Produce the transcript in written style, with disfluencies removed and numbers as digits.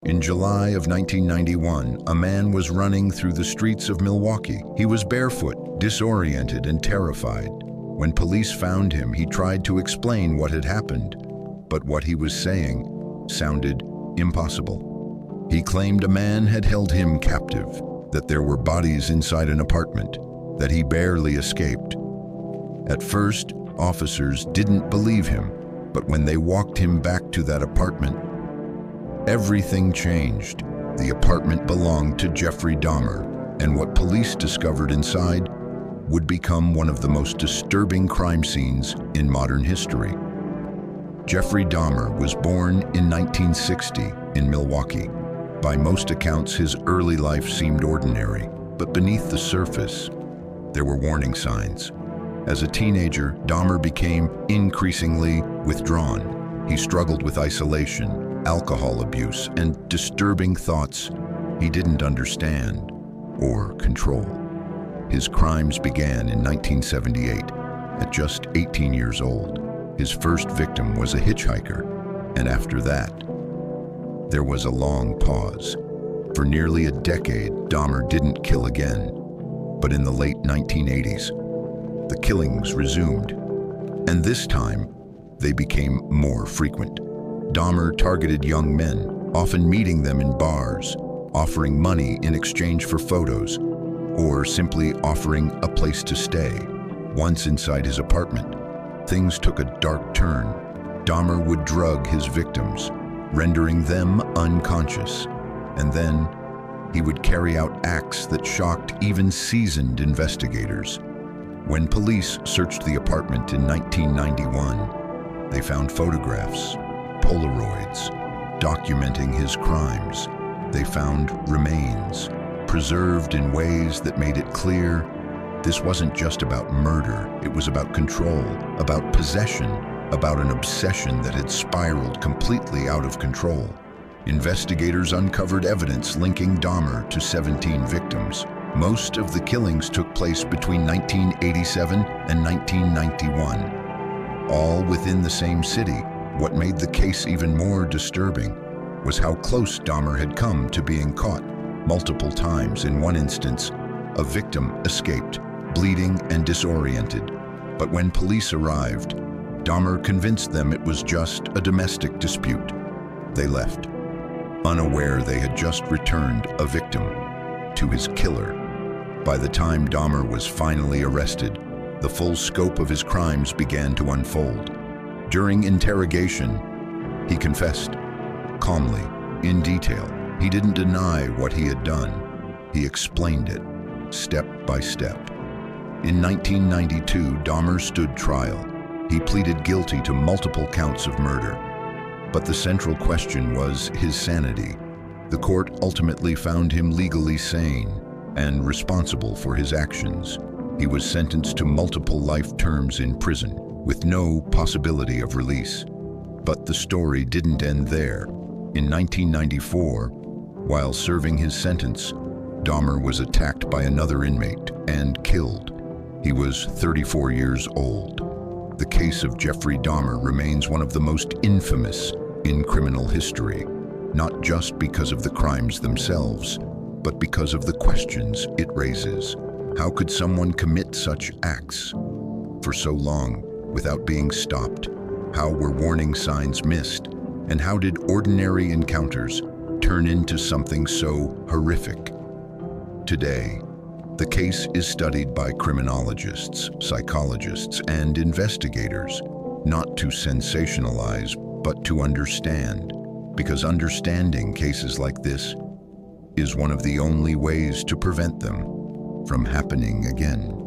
In July of 1991, a man was running through the streets of Milwaukee. He was barefoot, disoriented, and terrified. When police found him, he tried to explain what had happened, but what he was saying sounded impossible. He claimed a man had held him captive, that there were bodies inside an apartment, that he barely escaped. At first, officers didn't believe him, but when they walked him back to that apartment, everything changed. The apartment belonged to Jeffrey Dahmer, and what police discovered inside would become one of the most disturbing crime scenes in modern history. Jeffrey Dahmer was born in 1960 in Milwaukee. By most accounts, his early life seemed ordinary, but beneath the surface, there were warning signs. As a teenager, Dahmer became increasingly withdrawn. He struggled with isolation, alcohol abuse, and disturbing thoughts he didn't understand or control. His crimes began in 1978. At just 18 years old, his first victim was a hitchhiker, and after that, there was a long pause. For nearly a decade, Dahmer didn't kill again, but in the late 1980s, the killings resumed, and this time, they became more frequent. Dahmer targeted young men, often meeting them in bars, offering money in exchange for photos, or simply offering a place to stay. Once inside his apartment, things took a dark turn. Dahmer would drug his victims, rendering them unconscious, and then he would carry out acts that shocked even seasoned investigators. When police searched the apartment in 1991, they found photographs, Polaroids, documenting his crimes. They found remains, preserved in ways that made it clear this wasn't just about murder, it was about control, about possession, about an obsession that had spiraled completely out of control. Investigators uncovered evidence linking Dahmer to 17 victims. Most of the killings took place between 1987 and 1991, all within the same city. What made the case even more disturbing was how close Dahmer had come to being caught. Multiple times. In one instance, a victim escaped, bleeding and disoriented. But when police arrived, Dahmer convinced them it was just a domestic dispute. They left, unaware they had just returned a victim to his killer. By the time Dahmer was finally arrested, the full scope of his crimes began to unfold. During interrogation, he confessed, calmly, in detail. He didn't deny what he had done. He explained it, step by step. In 1992, Dahmer stood trial. He pleaded guilty to multiple counts of murder. But the central question was his sanity. The court ultimately found him legally sane and responsible for his actions. He was sentenced to multiple life terms in prison, with no possibility of release. But the story didn't end there. In 1994, while serving his sentence, Dahmer was attacked by another inmate and killed. He was 34 years old. The case of Jeffrey Dahmer remains one of the most infamous in criminal history, not just because of the crimes themselves, but because of the questions it raises. How could someone commit such acts for so long without being stopped? How were warning signs missed? And how did ordinary encounters turn into something so horrific? Today, the case is studied by criminologists, psychologists, and investigators, not to sensationalize, but to understand, because understanding cases like this is one of the only ways to prevent them from happening again.